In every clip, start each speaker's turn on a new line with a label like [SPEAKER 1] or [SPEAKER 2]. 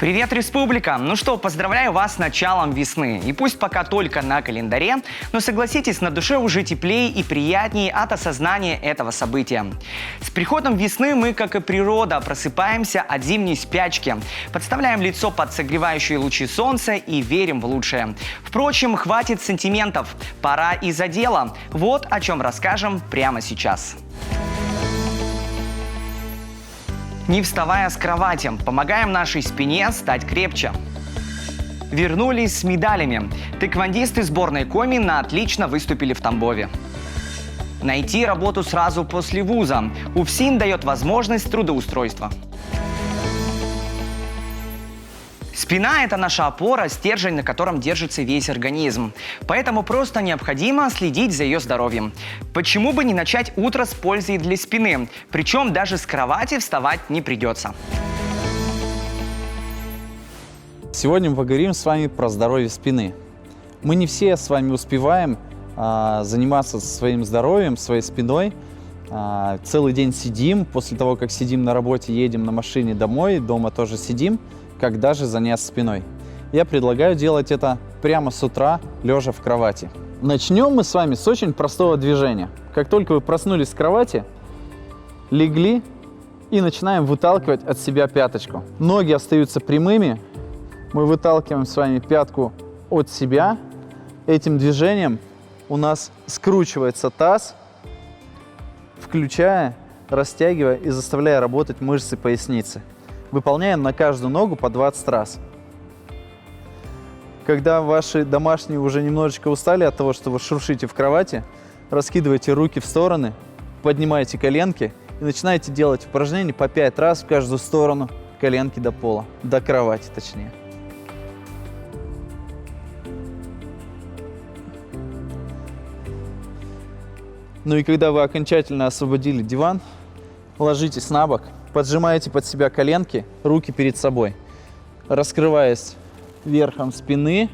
[SPEAKER 1] Привет, республика! Ну что, поздравляю вас с началом весны. И пусть пока только на календаре, но согласитесь, на душе уже теплее и приятнее от осознания этого события. С приходом весны мы, как и природа, просыпаемся от зимней спячки, подставляем лицо под согревающие лучи солнца и верим в лучшее. Впрочем, хватит сантиментов, пора и за дело. Вот о чем расскажем прямо сейчас. Не вставая с кровати, помогаем нашей спине стать крепче. Вернулись с медалями. Тэквондисты сборной Коми на отлично выступили в Тамбове. Найти работу сразу после вуза. УФСИН дает возможность трудоустройства. Спина – это наша опора, стержень, на котором держится весь организм. Поэтому просто необходимо следить за ее здоровьем. Почему бы не начать утро с пользой для спины? Причем даже с кровати вставать не придется.
[SPEAKER 2] Сегодня мы поговорим с вами про здоровье спины. Мы не все с вами успеваем заниматься своим здоровьем, своей спиной. Целый день сидим, после того, как сидим на работе, едем на машине домой, дома тоже сидим. Когда же заняться спиной? Я предлагаю делать это прямо с утра, лежа в кровати. Начнем мы с вами с очень простого движения. Как только вы проснулись с кровати, легли и начинаем выталкивать от себя пяточку. Ноги остаются прямыми, мы выталкиваем с вами пятку от себя. Этим движением у нас скручивается таз, включая, растягивая и заставляя работать мышцы поясницы. Выполняем на каждую ногу по 20 раз. Когда ваши домашние уже немножечко устали от того, что вы шуршите в кровати, раскидывайте руки в стороны, поднимайте коленки и начинаете делать упражнения по 5 раз в каждую сторону, коленки до пола, до кровати точнее. Ну и когда вы окончательно освободили диван, ложитесь на бок, поджимаете под себя коленки, руки перед собой. Раскрываясь верхом спины,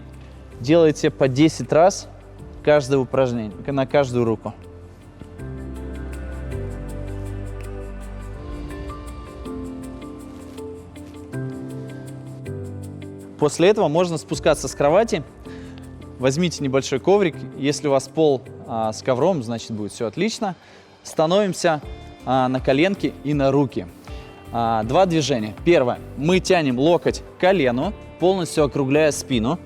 [SPEAKER 2] делайте по 10 раз каждое упражнение, на каждую руку. После этого можно спускаться с кровати. Возьмите небольшой коврик. Если у вас пол с ковром, значит будет все отлично. Становимся на коленки и на руки. Два движения. Первое. Мы тянем локоть к колену, полностью округляя спину.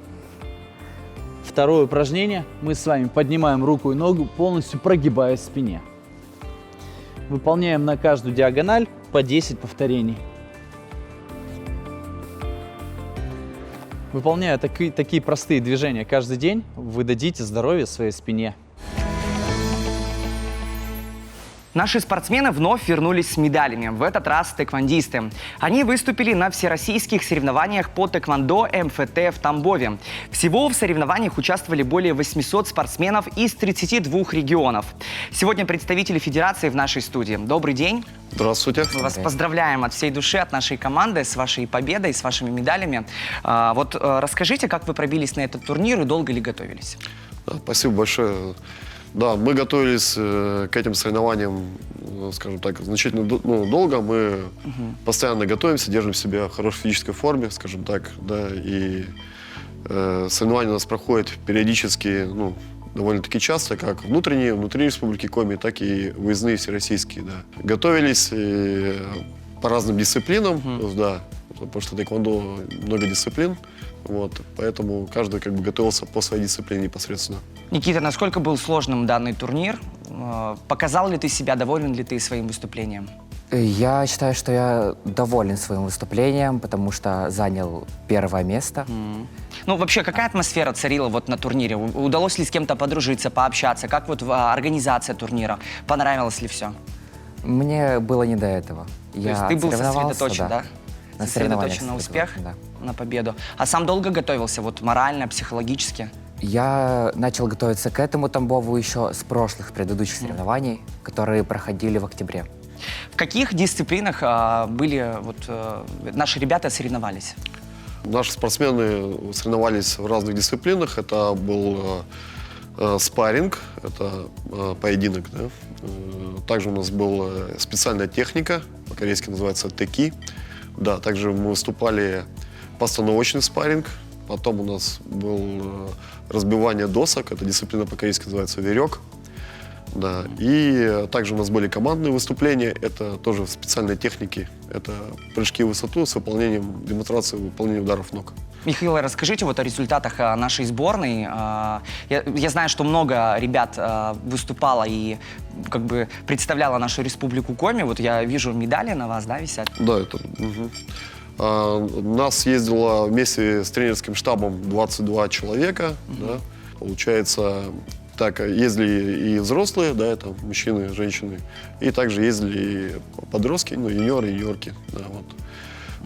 [SPEAKER 2] Второе упражнение. Мы с вами поднимаем руку и ногу, полностью прогибая в спине. Выполняем на каждую диагональ по 10 повторений. Выполняя такие простые движения каждый день, вы дадите здоровье своей спине.
[SPEAKER 1] Наши спортсмены вновь вернулись с медалями, в этот раз тэквондисты. Они выступили на всероссийских соревнованиях по тэквондо МФТ в Тамбове. Всего в соревнованиях участвовали более 800 спортсменов из 32 регионов. Сегодня представители федерации в нашей студии. Добрый день.
[SPEAKER 3] Здравствуйте.
[SPEAKER 1] Мы вас поздравляем от всей души, от нашей команды, с вашей победой, с вашими медалями. Расскажите, как вы пробились на этот турнир и долго ли готовились?
[SPEAKER 3] Спасибо большое. Да, мы готовились к этим соревнованиям, скажем так, значительно долго. Мы постоянно готовимся, держим себя в хорошей физической форме, скажем так, да, и соревнования у нас проходят периодически, довольно-таки часто, как внутри республики Коми, так и выездные всероссийские, да. Готовились по разным дисциплинам, да, потому что тэквондо много дисциплин. Поэтому каждый готовился по своей дисциплине непосредственно.
[SPEAKER 1] Никита, насколько был сложным данный турнир? Показал ли ты себя, доволен ли ты своим выступлением?
[SPEAKER 4] Я считаю, что я доволен своим выступлением, потому что занял первое место.
[SPEAKER 1] Вообще, какая атмосфера царила на турнире? Удалось ли с кем-то подружиться, пообщаться? Как организация турнира? Понравилось ли все?
[SPEAKER 4] Мне было не до этого.
[SPEAKER 1] То есть ты был сосредоточен, да?
[SPEAKER 4] Сосредоточен
[SPEAKER 1] на успех,
[SPEAKER 4] да.
[SPEAKER 1] На победу. А сам долго готовился, морально, психологически?
[SPEAKER 4] Я начал готовиться к этому Тамбову еще с предыдущих соревнований, которые проходили в октябре.
[SPEAKER 1] В каких дисциплинах наши ребята соревновались?
[SPEAKER 3] Наши спортсмены соревновались в разных дисциплинах. Это был спарринг, это поединок, да? Также у нас была специальная техника, по-корейски называется тэки. Да, также мы выступали постановочный спарринг. Потом у нас был разбивание досок. Это дисциплина по-корейски называется верек. Да. И также у нас были командные выступления. Это тоже специальные техники. Это прыжки в высоту с выполнением, демонстрацией выполнения ударов ног.
[SPEAKER 1] Михаил, расскажите вот о результатах нашей сборной. Я знаю, что много ребят выступало и как бы представляло нашу республику Коми. Вот я вижу медали на вас, да, висят?
[SPEAKER 3] Да, это... Нас ездило вместе с тренерским штабом 22 человека. Да. Получается, так, ездили и взрослые, да, это мужчины, женщины, и также ездили и подростки, ну, юниоры, юниорки. Да, вот.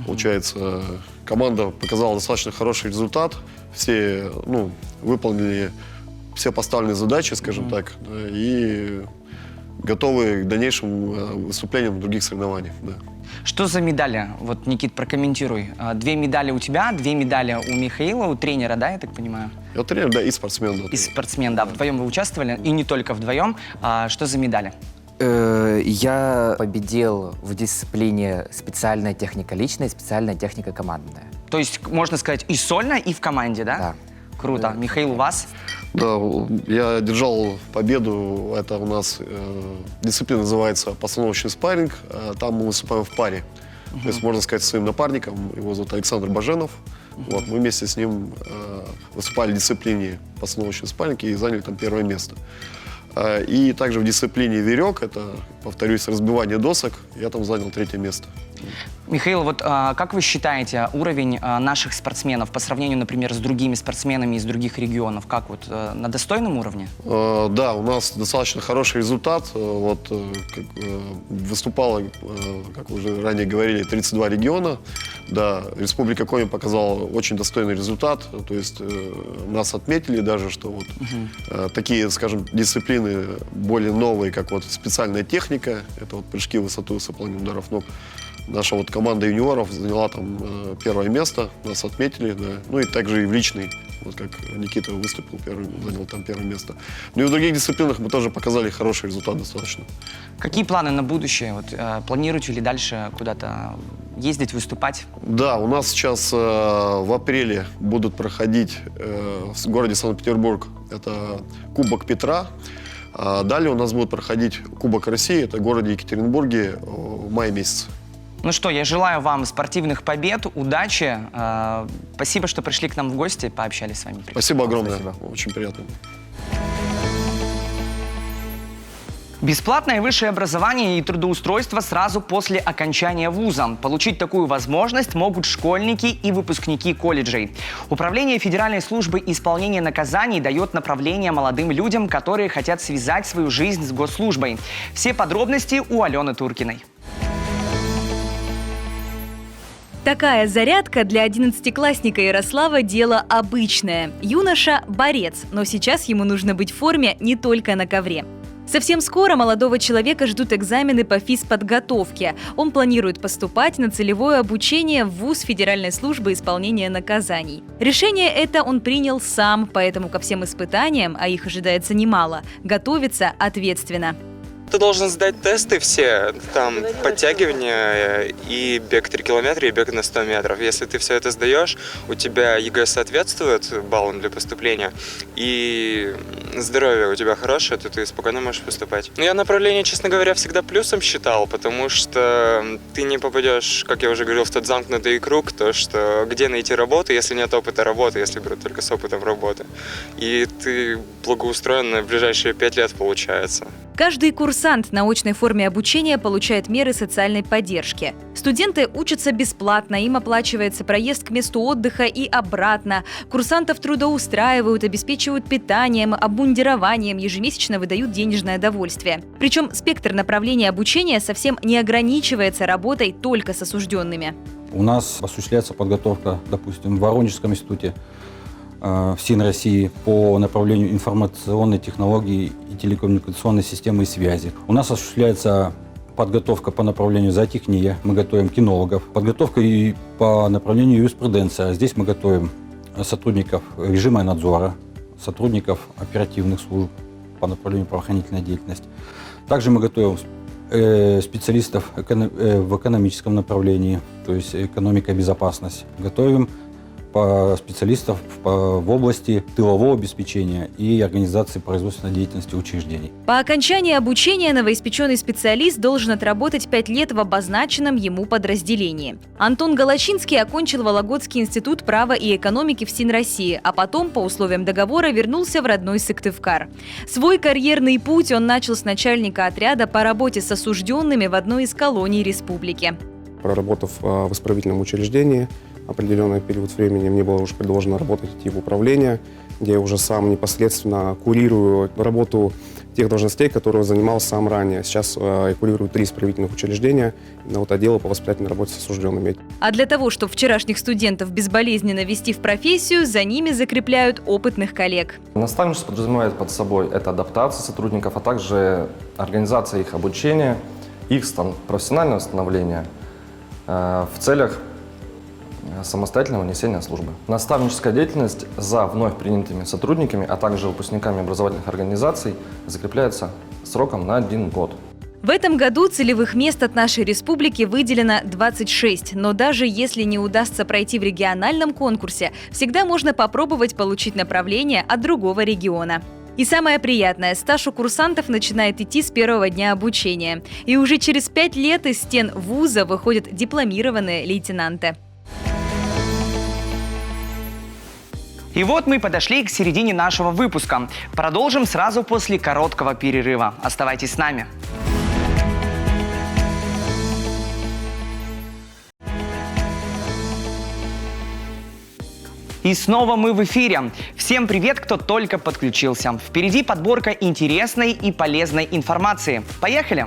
[SPEAKER 3] Получается, команда показала достаточно хороший результат. Все, ну, выполнили все поставленные задачи, скажем так, да, и готовы к дальнейшим выступлениям в других соревнованиях. Да.
[SPEAKER 1] Что за медали? Вот, Никит, прокомментируй. 2 медали у тебя, 2 медали у Михаила, у тренера, да, я так понимаю?
[SPEAKER 3] Я тренер, да, и спортсмен. Да,
[SPEAKER 1] и спортсмен, да. Вдвоем вы участвовали, и не только вдвоем. Что за медали?
[SPEAKER 4] Я победил в дисциплине специальная техника личная и специальная техника командная.
[SPEAKER 1] То есть, можно сказать, и сольно, и в команде, да?
[SPEAKER 4] Да.
[SPEAKER 1] Круто. Михаил, у вас?
[SPEAKER 3] Да, я держал победу. Это у нас дисциплина называется постановочный спарринг. Там мы выступаем в паре. То есть, можно сказать, своим напарником. Его зовут Александр Баженов. Вот, мы вместе с ним выступали в дисциплине постановочный спарринг и заняли там 1 место. И также в дисциплине верек, это, повторюсь, разбивание досок, я там занял 3 место.
[SPEAKER 1] Михаил, вот как вы считаете уровень наших спортсменов по сравнению, например, с другими спортсменами из других регионов? Как вот, на достойном уровне?
[SPEAKER 3] Да, у нас достаточно хороший результат. Вот, выступало, как вы уже ранее говорили, 32 региона. Да, Республика Коми показала очень достойный результат. То есть нас отметили даже, что вот такие, скажем, дисциплины более новые, как вот специальная техника, это вот прыжки в высоту с выполнением ударов ног. Наша вот команда юниоров заняла там 1 место, нас отметили, да. Ну и также и в личной, вот как Никита выступил занял там 1 место. Ну и в других дисциплинах мы тоже показали хороший результат достаточно.
[SPEAKER 1] Какие планы на будущее? Вот, планируете ли дальше куда-то ездить, выступать?
[SPEAKER 3] Да, у нас сейчас в апреле будут проходить в городе Санкт-Петербург, это Кубок Петра. А далее у нас будет проходить Кубок России, это в городе Екатеринбурге в мае месяце.
[SPEAKER 1] Ну что, я желаю вам спортивных побед, удачи. Спасибо, что пришли к нам в гости, пообщались с вами.
[SPEAKER 3] Спасибо огромное,
[SPEAKER 4] Спасибо.
[SPEAKER 3] очень приятно.
[SPEAKER 1] Бесплатное высшее образование и трудоустройство сразу после окончания вуза. Получить такую возможность могут школьники и выпускники колледжей. Управление Федеральной службы исполнения наказаний дает направление молодым людям, которые хотят связать свою жизнь с госслужбой. Все подробности у Алены Туркиной.
[SPEAKER 5] Такая зарядка для 11-классника Ярослава – дело обычное. Юноша – борец, но сейчас ему нужно быть в форме не только на ковре. Совсем скоро молодого человека ждут экзамены по физподготовке. Он планирует поступать на целевое обучение в вуз Федеральной службы исполнения наказаний. Решение это он принял сам, поэтому ко всем испытаниям, а их ожидается немало, готовится ответственно.
[SPEAKER 6] Ты должен сдать тесты все, там подтягивания и бег 3 километра, и бег на 100 метров. Если ты все это сдаешь, у тебя ЕГЭ соответствует баллам для поступления, и здоровье у тебя хорошее, то ты спокойно можешь поступать. Но я направление, честно говоря, всегда плюсом считал, потому что ты не попадешь, как я уже говорил, в тот замкнутый круг, то, что где найти работу, если нет опыта работы, если берут только с опытом работы. И ты благоустроен на ближайшие 5 лет, получается.
[SPEAKER 5] Каждый курсант на очной форме обучения получает меры социальной поддержки. Студенты учатся бесплатно, им оплачивается проезд к месту отдыха и обратно. Курсантов трудоустраивают, обеспечивают питанием, обмундированием, ежемесячно выдают денежное довольствие. Причем спектр направления обучения совсем не ограничивается работой только с осужденными.
[SPEAKER 7] У нас осуществляется подготовка, допустим, в Воронежском институте ФСИН России по направлению информационной технологии и телекоммуникационной системы и связи. У нас осуществляется подготовка по направлению зоотехния, мы готовим кинологов. Подготовка и по направлению юриспруденция. Здесь мы готовим сотрудников режима надзора, сотрудников оперативных служб по направлению правоохранительной деятельности. Также мы готовим специалистов в экономическом направлении, то есть экономика и безопасность. Готовим специалистов в области тылового обеспечения и организации производственной деятельности учреждений.
[SPEAKER 5] По окончании обучения новоиспеченный специалист должен отработать 5 лет в обозначенном ему подразделении. Антон Голочинский окончил Вологодский институт права и экономики в СИН России, а потом, по условиям договора, вернулся в родной Сыктывкар. Свой карьерный путь он начал с начальника отряда по работе с осужденными в одной из колоний республики.
[SPEAKER 8] Проработав в исправительном учреждении определенный период времени, мне было уже предложено работать идти в управление, где я уже сам непосредственно курирую работу тех должностей, которые занимал сам ранее. Сейчас я курирую 3 исправительных учреждения, отдела по воспитательной работе с осужденными.
[SPEAKER 5] А для того, чтобы вчерашних студентов безболезненно ввести в профессию, за ними закрепляют опытных коллег.
[SPEAKER 9] Наставничество подразумевает под собой это адаптация сотрудников, а также организация их обучения, их профессионального становления в целях самостоятельного несения службы. Наставническая деятельность за вновь принятыми сотрудниками, а также выпускниками образовательных организаций закрепляется сроком на 1 год.
[SPEAKER 5] В этом году целевых мест от нашей республики выделено 26, но даже если не удастся пройти в региональном конкурсе, всегда можно попробовать получить направление от другого региона. И самое приятное, стаж у курсантов начинает идти с первого дня обучения. И уже через 5 лет из стен вуза выходят дипломированные лейтенанты.
[SPEAKER 1] И вот мы подошли к середине нашего выпуска. Продолжим сразу после короткого перерыва. Оставайтесь с нами. И снова мы в эфире. Всем привет, кто только подключился. Впереди подборка интересной и полезной информации. Поехали!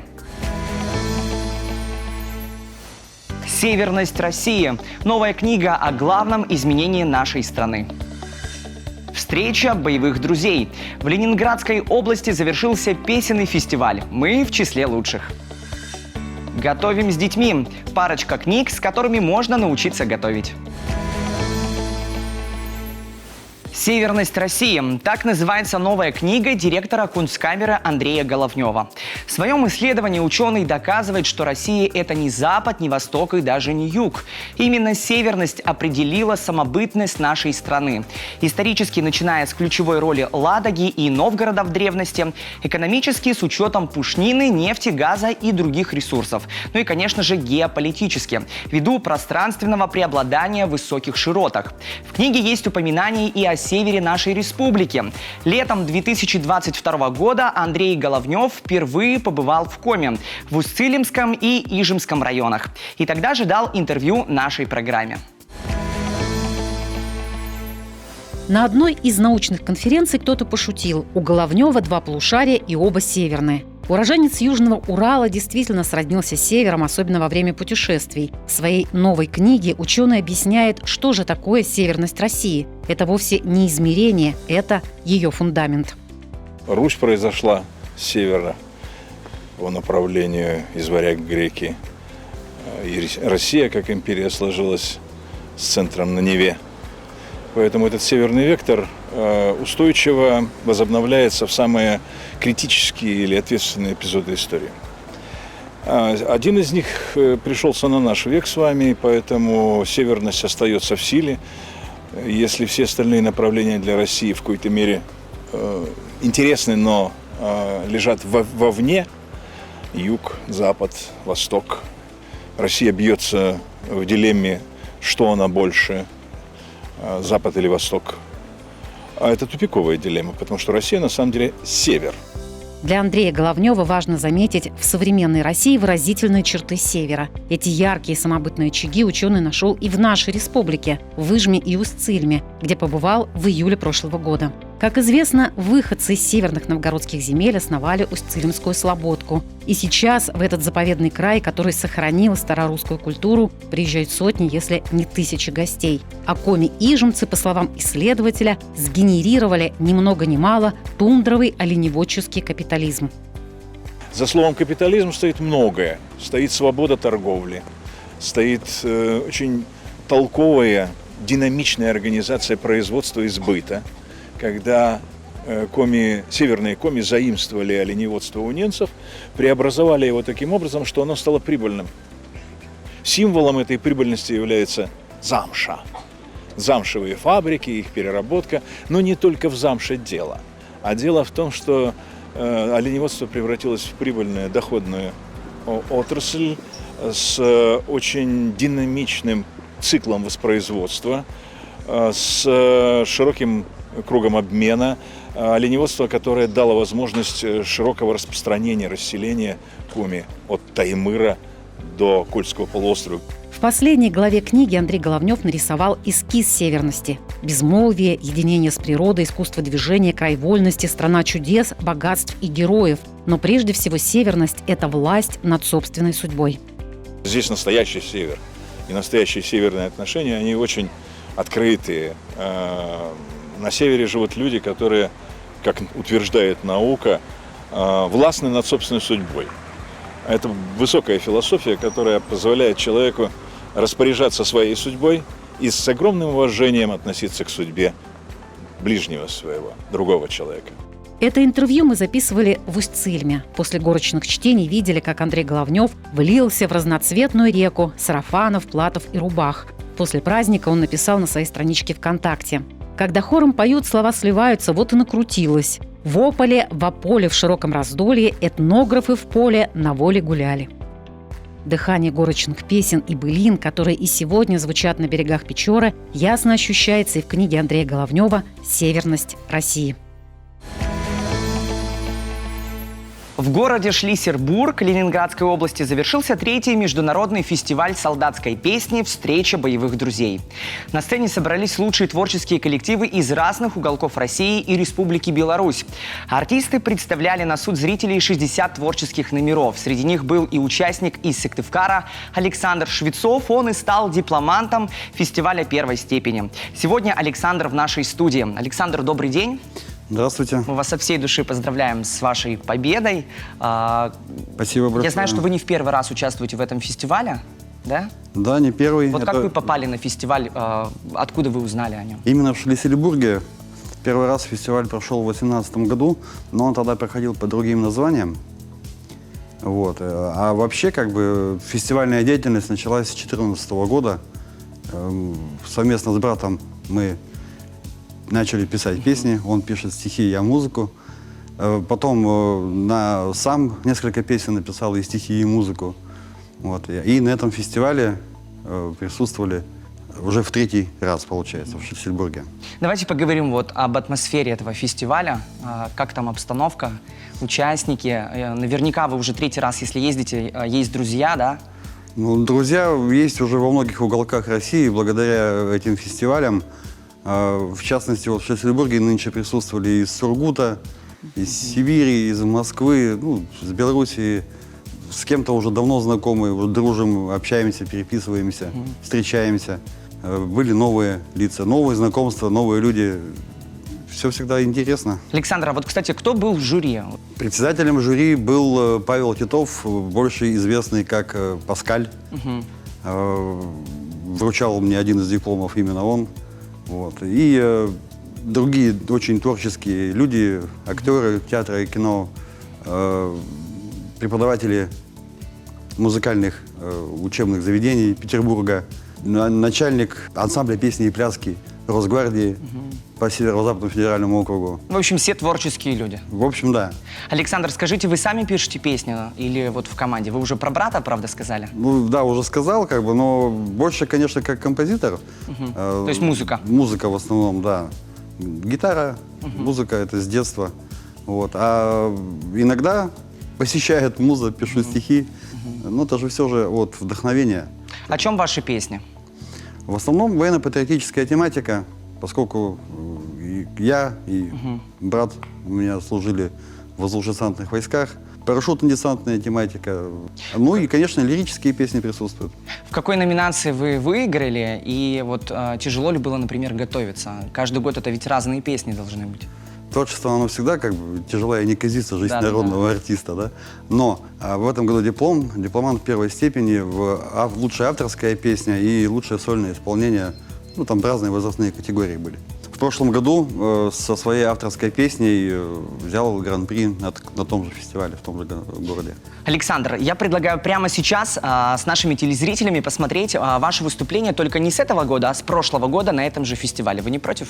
[SPEAKER 1] «Северность России» – новая книга о главном изменении нашей страны. Встреча боевых друзей. В Ленинградской области завершился песенный фестиваль. Мы в числе лучших. «Готовим с детьми» – парочка книг, с которыми можно научиться готовить. «Северность России» – так называется новая книга директора Кунсткамеры Андрея Головнева. В своем исследовании ученый доказывает, что Россия – это не Запад, не Восток и даже не Юг. Именно северность определила самобытность нашей страны. Исторически, начиная с ключевой роли Ладоги и Новгорода в древности, экономически с учетом пушнины, нефти, газа и других ресурсов. Ну и, конечно же, геополитически, ввиду пространственного преобладания в высоких широтах. В книге есть упоминания и о севере нашей республики. Летом 2022 года Андрей Головнев впервые побывал в Коми, в Усть-Цилимском и Ижемском районах. И тогда же дал интервью нашей программе.
[SPEAKER 10] На одной из научных конференций кто-то пошутил: у Головнева 2 полушария и оба северные. Уроженец Южного Урала действительно сроднился с севером, особенно во время путешествий. В своей новой книге ученый объясняет, что же такое северность России. Это вовсе не измерение, это ее фундамент.
[SPEAKER 11] Русь произошла с севера по направлению из Варяг к Греки. И Россия, как империя, сложилась с центром на Неве. Поэтому этот северный вектор устойчиво возобновляется в самые критические или ответственные эпизоды истории. Один из них пришелся на наш век с вами, поэтому северность остается в силе. Если все остальные направления для России в какой-то мере интересны, но лежат вовне, юг, запад, восток, Россия бьется в дилемме, что она больше, Запад или Восток. А это тупиковая дилемма, потому что Россия на самом деле север.
[SPEAKER 10] Для Андрея Головнева важно заметить в современной России выразительные черты севера. Эти яркие самобытные очаги ученый нашел и в нашей республике, в Ижме и Усть-Цильме, где побывал в июле прошлого года. Как известно, выходцы из северных новгородских земель основали Усть-Цилимскую слободку. И сейчас в этот заповедный край, который сохранил старорусскую культуру, приезжают сотни, если не тысячи гостей. А коми-ижемцы, по словам исследователя, сгенерировали ни много ни мало тундровый оленеводческий капитализм.
[SPEAKER 11] За словом капитализм стоит многое. Стоит свобода торговли, стоит очень толковая, динамичная организация производства и сбыта, когда северные коми заимствовали оленеводство у немцев, преобразовали его таким образом, что оно стало прибыльным. Символом этой прибыльности является замша. замшевые фабрики, их переработка. Но не только в замше дело. А дело в том, что оленеводство превратилось в прибыльную, доходную отрасль с очень динамичным циклом воспроизводства, с широким кругом обмена, оленеводство, которое дало возможность широкого распространения, расселения Коми от Таймыра до Кольского полуострова.
[SPEAKER 10] В последней главе книги Андрей Головнев нарисовал эскиз северности. Безмолвие, единение с природой, искусство движения, край вольности, страна чудес, богатств и героев. Но прежде всего северность – это власть над собственной судьбой.
[SPEAKER 11] Здесь настоящий север. И настоящие северные отношения, они очень открытые. На севере живут люди, которые, как утверждает наука, властны над собственной судьбой. Это высокая философия, которая позволяет человеку распоряжаться своей судьбой и с огромным уважением относиться к судьбе ближнего своего, другого человека.
[SPEAKER 10] Это интервью мы записывали в Усть-Цильме. После горочных чтений видели, как Андрей Головнев влился в разноцветную реку сарафанов, платов и рубах. После праздника он написал на своей страничке ВКонтакте: «Когда хором поют, слова сливаются, вот и накрутилось. В ополе, в ополе в широком раздолье этнографы в поле на воле гуляли». Дыхание горочных песен и былин, которые и сегодня звучат на берегах Печоры, ясно ощущается и в книге Андрея Головнева «Северность России».
[SPEAKER 1] В городе Шлиссельбург Ленинградской области завершился 3-й международный фестиваль солдатской песни «Встреча боевых друзей». На сцене собрались лучшие творческие коллективы из разных уголков России и Республики Беларусь. Артисты представляли на суд зрителей 60 творческих номеров. Среди них был и участник из Сыктывкара Александр Швецов. Он и стал дипломантом фестиваля первой степени. Сегодня Александр в нашей студии. Александр, добрый день.
[SPEAKER 12] Здравствуйте.
[SPEAKER 1] Мы вас со всей души поздравляем с вашей победой.
[SPEAKER 12] Спасибо большое.
[SPEAKER 1] Я знаю, что вы не в первый раз участвуете в этом фестивале, да?
[SPEAKER 12] Да, не первый.
[SPEAKER 1] Вот как вы попали на фестиваль, откуда вы узнали о нем?
[SPEAKER 12] Именно в Шлиссельбурге. Первый раз фестиваль прошел в 2018 году, но он тогда проходил под другим названием. Вот. А вообще, как бы, фестивальная деятельность началась с 2014 года. Совместно с братом мы начали писать песни, он пишет стихи, я музыку. Потом сам несколько песен написал, и стихи, и музыку. Вот. И на этом фестивале присутствовали уже в 3-й раз, получается, в Шлиссельбурге.
[SPEAKER 1] Давайте поговорим вот об атмосфере этого фестиваля. Как там обстановка, участники. Наверняка вы уже 3-й раз, если ездите, есть друзья, да?
[SPEAKER 12] Ну, друзья есть уже во многих уголках России благодаря этим фестивалям. В частности, вот в Шлиссельбурге нынче присутствовали из Сургута, из Сибири, из Москвы, ну, с Белоруссии. С кем-то уже давно знакомы, уже дружим, общаемся, переписываемся, встречаемся. Были новые лица, новые знакомства, новые люди. Все всегда интересно.
[SPEAKER 1] Александр, а вот, кстати, кто был в жюри?
[SPEAKER 12] Председателем жюри был Павел Титов, больше известный как Паскаль. Вручал мне один из дипломов именно он. Вот. И другие очень творческие люди, актеры театра и кино, преподаватели музыкальных учебных заведений Петербурга, начальник ансамбля песни и пляски Росгвардии по Северо-Западному федеральному округу.
[SPEAKER 1] В общем, все творческие люди.
[SPEAKER 12] В общем, да.
[SPEAKER 1] Александр, скажите, вы сами пишете песни или вот в команде? Вы уже про брата, правда, сказали?
[SPEAKER 12] Ну да, уже сказал, как бы, но больше, конечно, как композитор.
[SPEAKER 1] То есть музыка?
[SPEAKER 12] Музыка в основном, да. Гитара, музыка — это с детства. Вот. А иногда посещает муза, пишу стихи. Но это же все же от вдохновения.
[SPEAKER 1] О чем ваши песни?
[SPEAKER 12] В основном военно-патриотическая тематика, поскольку я и брат у меня служили в воздушно-десантных войсках. Парашютно-десантная тематика. Ну и, конечно, лирические песни присутствуют.
[SPEAKER 1] В какой номинации вы выиграли? И вот тяжело ли было, например, готовиться? Каждый год это ведь разные песни должны быть.
[SPEAKER 12] Творчество, оно всегда как бы тяжелая неказица, жизнь народного артиста, да? Но в этом году дипломант первой степени в лучшая авторская песня и лучшее сольное исполнение. Ну, там разные возрастные категории были. В прошлом году со своей авторской песней взял гран-при на том же фестивале, в том же городе.
[SPEAKER 1] Александр, я предлагаю прямо сейчас с нашими телезрителями посмотреть ваше выступление только не с этого года, а с прошлого года на этом же фестивале. Вы не против?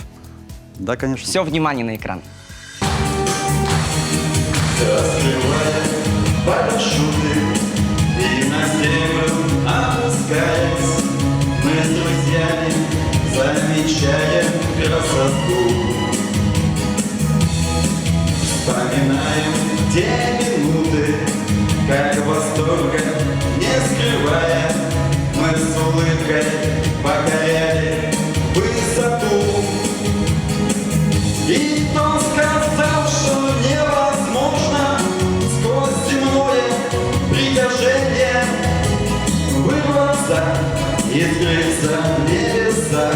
[SPEAKER 12] Да, конечно.
[SPEAKER 1] Все, внимание на экран.
[SPEAKER 13] Парашюты и на землю опускаясь, мы с друзьями замечаем красоту. Вспоминаем те минуты, как восторга не скрывая, мы с улыбкой покоряли высоту. И кто сказал, что невозможно сквозь земное притяжение вырваться и скрыться в небесах?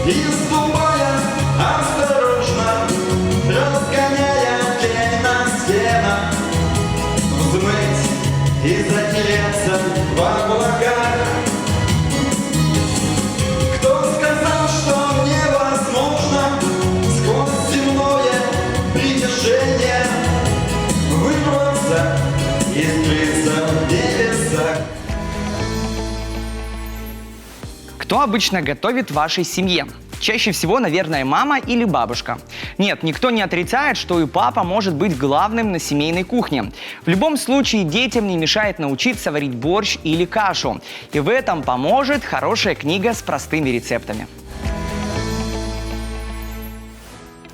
[SPEAKER 13] И ступая осторожно, разгоняя тень на стенах, взмыть и затеряться в облаках. Кто сказал, что невозможно сквозь земное притяжение вырваться и скрыться в небесах?
[SPEAKER 1] Кто обычно готовит в вашей семье? Чаще всего, наверное, мама или бабушка. Нет, никто не отрицает, что и папа может быть главным на семейной кухне. В любом случае, детям не мешает научиться варить борщ или кашу. И в этом поможет хорошая книга с простыми рецептами.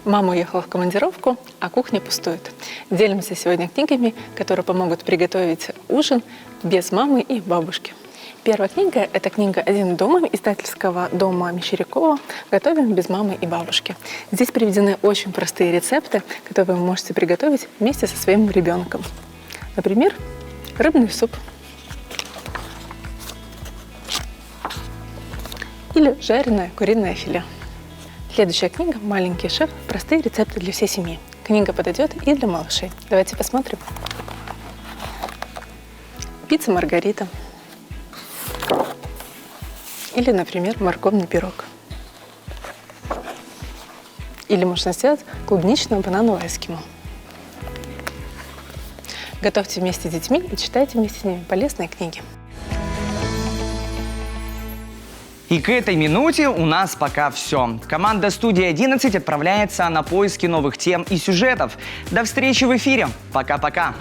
[SPEAKER 14] Мама уехала в командировку, а кухня пустует. Делимся сегодня книгами, которые помогут приготовить ужин без мамы и бабушки. Первая книга – это книга «Один дома» издательского дома Мещерякова «Готовим без мамы и бабушки». Здесь приведены очень простые рецепты, которые вы можете приготовить вместе со своим ребенком. Например, рыбный суп или жареное куриное филе. Следующая книга «Маленький шеф. Простые рецепты для всей семьи». Книга подойдет и для малышей. Давайте посмотрим. Пицца Маргарита. Или, например, морковный пирог. Или можно сделать клубнично-банановое эскимо. Готовьте вместе с детьми и читайте вместе с ними полезные книги.
[SPEAKER 1] И к этой минуте у нас пока все. Команда студии 11 отправляется на поиски новых тем и сюжетов. До встречи в эфире. Пока-пока.